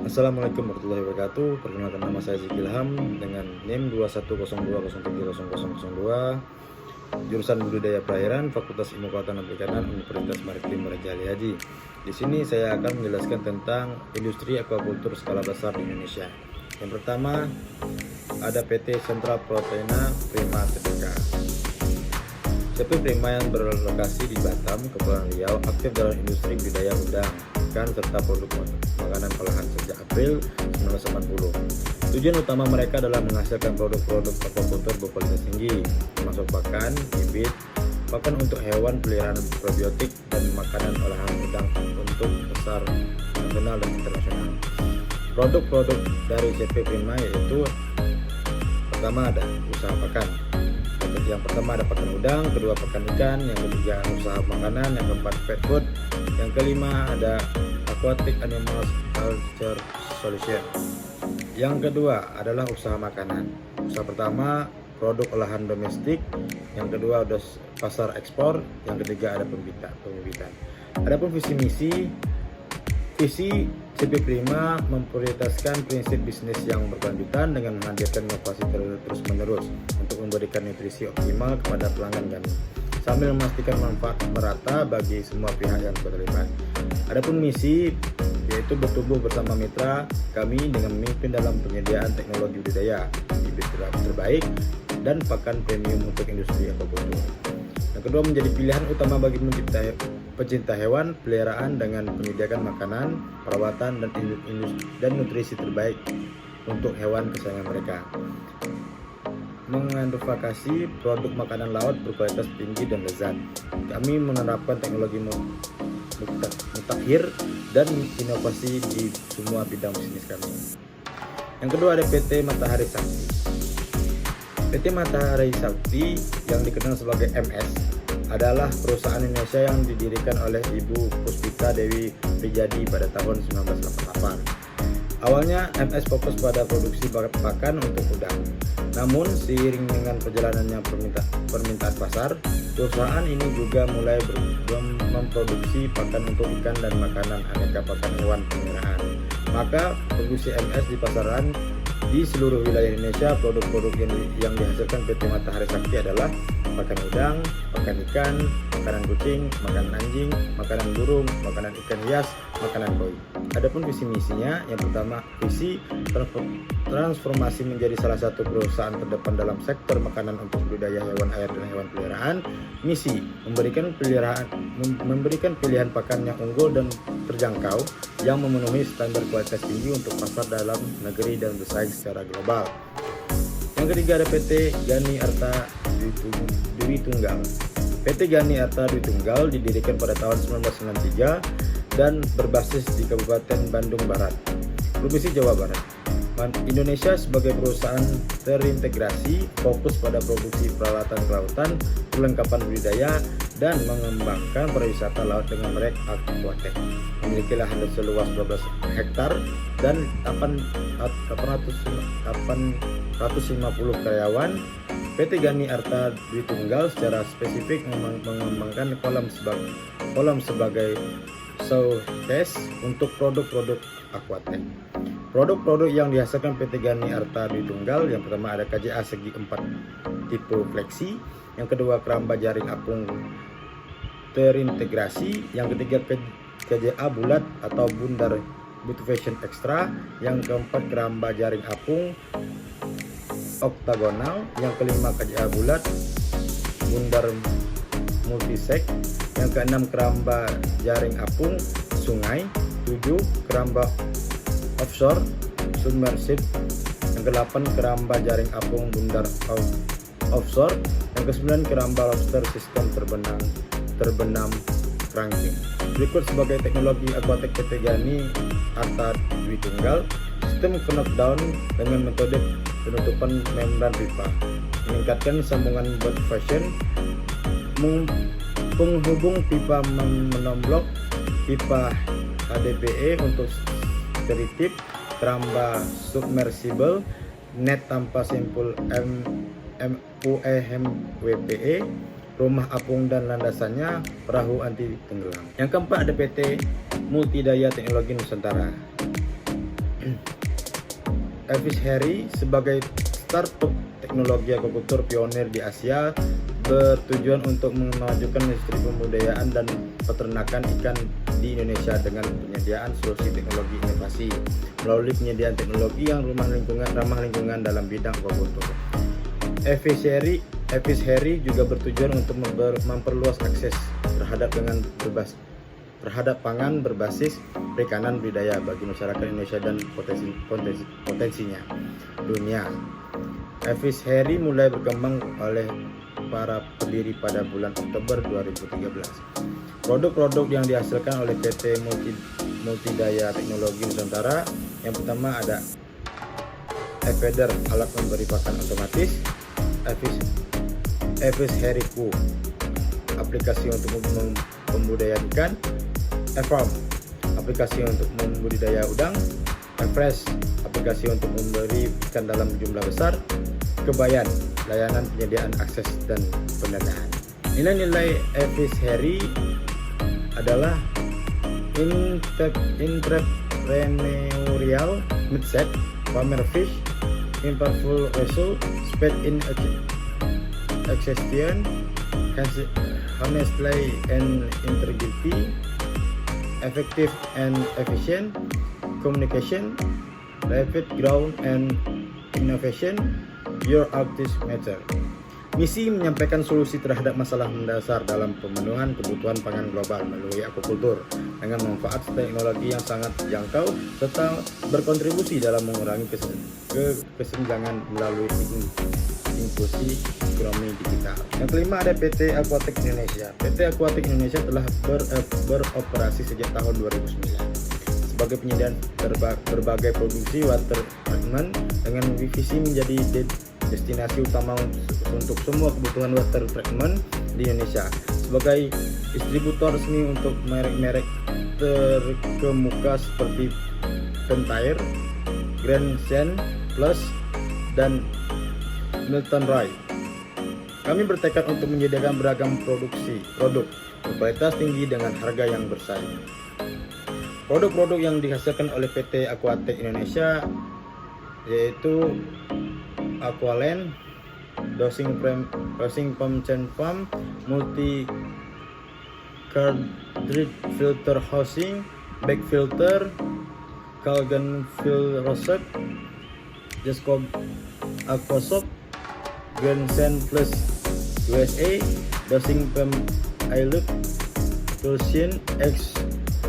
Assalamualaikum warahmatullahi wabarakatuh. Perkenalkan, nama saya Ziki Ilham dengan NIM 2102030002, jurusan Budidaya Perairan, Fakultas Ilmu Kelautan dan Perikanan, Universitas Maritim Raja Ali Haji. Di sini saya akan menjelaskan tentang industri aquacultur skala besar di Indonesia. Yang pertama ada PT Sentral Proteina Prima Tbk. CP Prima yang berlokasi di Batam, Kepulauan Riau, aktif dalam industri budidaya udang, ikan, serta produk makanan olahan sejak April 1980. Tujuan utama mereka adalah menghasilkan produk-produk aquacultur berkualitas tinggi, termasuk pakan, bibit, pakan untuk hewan peliharaan probiotik, dan makanan olahan udang untuk pasar nasional dan internasional. Produk-produk dari CP Prima yaitu pertama ada usaha pakan. Yang pertama ada pakan udang, kedua pakan ikan, yang ketiga usaha makanan, yang keempat pet food, yang kelima ada aquatic animal culture solution. Yang kedua adalah usaha makanan. Usaha pertama produk olahan domestik, yang kedua ada pasar ekspor, yang ketiga ada pembibitan. Adapun visi misi CP Prima memprioritaskan prinsip bisnis yang berkelanjutan dengan menghadirkan inovasi terus-menerus untuk memberikan nutrisi optimal kepada pelanggan kami, sambil memastikan manfaat merata bagi semua pihak yang terlibat. Adapun misi yaitu bertumbuh bersama mitra kami dengan memimpin dalam penyediaan teknologi budidaya, bibit terbaik, dan pakan premium untuk industri aquacultur. Yang kedua menjadi pilihan utama bagi pecinta hewan peliharaan dengan menyediakan makanan, perawatan, dan nutrisi terbaik untuk hewan kesayangan mereka. Mengadvokasi produk makanan laut berkualitas tinggi dan lezat. Kami menerapkan teknologi mutakhir dan inovasi di semua bidang bisnis kami. Yang kedua ada PT Matahari Sakti. PT Matahari Sakti yang dikenal sebagai MS adalah perusahaan Indonesia yang didirikan oleh Ibu Puspita Dewi Prijadi pada tahun 1988. Awalnya MS fokus pada produksi pakan untuk udang. Namun seiring dengan perjalanannya permintaan pasar, perusahaan ini juga mulai memproduksi pakan untuk ikan dan makanan aneka pakan hewan peliharaan. Maka produksi MS di pasaran di seluruh wilayah Indonesia. Produk-produk yang dihasilkan PT Matahari Sakti adalah pakan udang, pakan ikan, makanan kucing, makanan anjing, makanan burung, makanan ikan hias, makanan koi. Adapun visi misinya, yang pertama visi transformasi menjadi salah satu perusahaan terdepan dalam sektor makanan untuk budidaya hewan air dan hewan peliharaan. Misi memberikan pilihan pakan yang unggul dan terjangkau yang memenuhi standar kualitas tinggi untuk pasar dalam negeri dan bersaing secara global. Yang ketiga ada PT Gani Arta Dwi Tunggal. PT Gani Arta Dwi Tunggal didirikan pada tahun 1993 dan berbasis di Kabupaten Bandung Barat, Provinsi Jawa Barat. Indonesia sebagai perusahaan terintegrasi fokus pada produksi peralatan kelautan, perlengkapan budidaya, dan mengembangkan pariwisata laut dengan merek Aquatech. Memiliki lahan seluas 12 hektar dan 850 karyawan. PT Gani Arta Dwi Tunggal secara spesifik mengembangkan kolam sebagai showcase untuk produk-produk Aquatech. Produk-produk yang dihasilkan PT Gani Arta Dwi Tunggal, yang pertama ada KJA segi 4 tipe fleksi, yang kedua keramba jaring apung terintegrasi, yang ketiga KJA bulat atau bundar Butifashion Extra, yang keempat keramba jaring apung oktagonal, yang kelima KJA bulat bundar multisek, yang keenam keramba jaring apung sungai, 7 keramba offshore submersible, yang ke-8 keramba jaring apung bundar offshore, yang ke-9 keramba lobster sistem terbenam cranking. Berikut sebagai teknologi Aquatech PT Gani Arta Dwi Tunggal: sistem knockdown dengan metode penutupan membran pipa, meningkatkan sambungan Butifashion, penghubung pipa menomblok, pipa HDPE untuk steritip, keramba submersible, net tanpa simpul WPE, rumah apung dan landasannya, perahu anti tenggelam. Yang keempat ada PT Multidaya Teknologi Nusantara. Evis Heri sebagai startup teknologi akuakultur pionir di Asia bertujuan untuk memajukan industri pembudidayaan dan peternakan ikan di Indonesia dengan penyediaan solusi teknologi inovasi melalui penyediaan teknologi yang ramah lingkungan dalam bidang akuakultur. Evis Heri juga bertujuan untuk memperluas akses terhadap pangan berbasis perikanan budidaya bagi masyarakat Indonesia dan potensinya dunia. Evis Heri mulai berkembang oleh para pendiri pada bulan Oktober 2013. Produk-produk yang dihasilkan oleh PT Multidaya Teknologi Nusantara yang pertama ada E-Feeder, alat memberi pakan otomatis, Evis Heri Q, aplikasi untuk pembudidayaan ikan, E-Farm, aplikasi untuk membudidaya udang, E-Fresh, aplikasi untuk memberi ikan dalam jumlah besar, Kebayan, layanan penyediaan akses dan pendanaan. Nilai-nilai Evis Heri adalah entrepreneurial mindset, farmer fish, impactful result, speed in execution, honestly and integrity, effective and efficient, communication, rapid growth and innovation, your artist matter. Misi menyampaikan solusi terhadap masalah mendasar dalam pemenuhan kebutuhan pangan global melalui akuakultur dengan manfaat teknologi yang sangat jangkau serta berkontribusi dalam mengurangi kesenjangan melalui inklusi ekonomi digital. Yang kelima ada PT Aquatic Indonesia. PT Aquatic Indonesia telah beroperasi sejak tahun 2009 sebagai penyediaan berbagai produksi water treatment dengan visi menjadi destinasi utama untuk semua kebutuhan water treatment di Indonesia. Sebagai distributor resmi untuk merek-merek terkemuka seperti Pentair, Grand Sen Plus, dan Milton Rai. Kami bertekad untuk menyediakan beragam produk berkualitas tinggi dengan harga yang bersaing. Produk-produk yang dihasilkan oleh PT Aquatic Indonesia yaitu Aqualand, dosing pump chain pump, multi cartridge filter housing, back filter, Calgon fill rosette, Jascob Aquasoft, Grand Sand Plus USA, dosing pump iLook, Tulsian X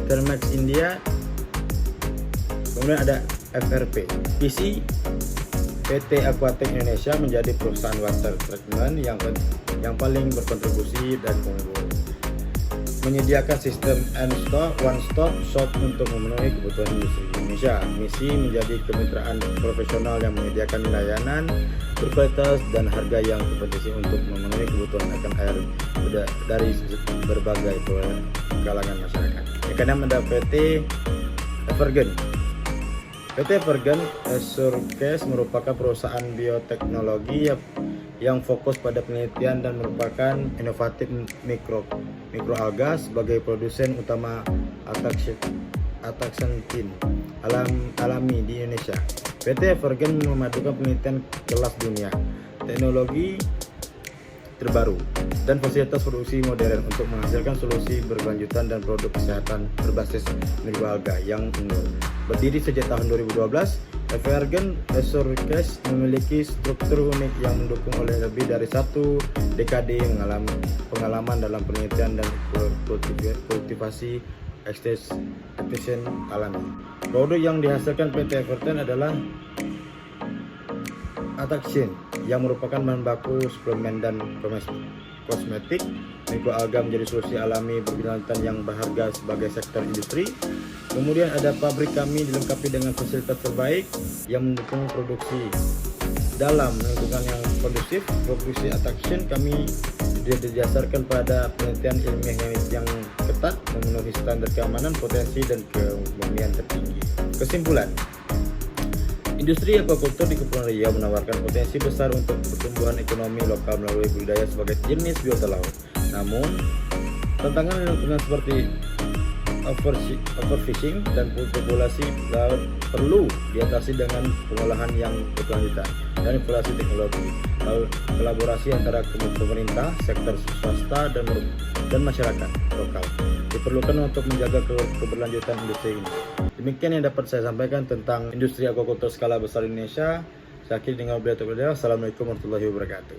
Thermax India. Kemudian ada FRP. Visi PT Aquatic Indonesia menjadi perusahaan water treatment yang paling berkontribusi dan unggul, menyediakan sistem one-stop shop untuk memenuhi kebutuhan industri Indonesia. Misi menjadi kemitraan profesional yang menyediakan layanan berkualitas dan harga yang kompetitif untuk memenuhi kebutuhan akan air dari berbagai kalangan masyarakat. Yang keenam ada PT Evergen. PT Evergen Resources merupakan perusahaan bioteknologi yang fokus pada penelitian dan merupakan inovatif mikroalga sebagai produsen utama ataxanthin alami di Indonesia. PT Evergen memadukan penelitian kelas dunia, teknologi terbaru, dan fasilitas produksi modern untuk menghasilkan solusi berkelanjutan dan produk kesehatan berbasis mikroalga yang unggul. Berdiri sejak tahun 2012, Evergen Resources memiliki struktur unik yang mendukung oleh lebih dari satu dekade pengalaman dalam penelitian dan kultivasi ekstensi alami. Produk yang dihasilkan PT Evergen adalah Ataxin yang merupakan bahan baku suplemen dan kosmetik. Mikroalga menjadi solusi alami berkelanjutan yang berharga sebagai sektor industri. Kemudian ada pabrik kami dilengkapi dengan fasilitas terbaik yang mendukung produksi dalam lingkungan yang kondusif. Produksi Ataxin kami didasarkan pada penelitian ilmiah yang ketat, memenuhi standar keamanan, potensi, dan kemudian tertinggi. Kesimpulan, industri akuakultur di Kepulauan Riau menawarkan potensi besar untuk pertumbuhan ekonomi lokal melalui budidaya sebagai jenis biota laut. Namun, tantangan lingkungan seperti overfishing dan populasi laut perlu diatasi dengan pengolahan yang berkelanjutan dan evaluasi teknologi. Lalu kolaborasi antara pemerintah, sektor swasta dan masyarakat lokal diperlukan untuk menjaga keberlanjutan industri ini. Demikian yang dapat saya sampaikan tentang industri aquaculture skala besar Indonesia. Saya akhiri dengan wabillahi taufiq. Assalamualaikum warahmatullahi wabarakatuh.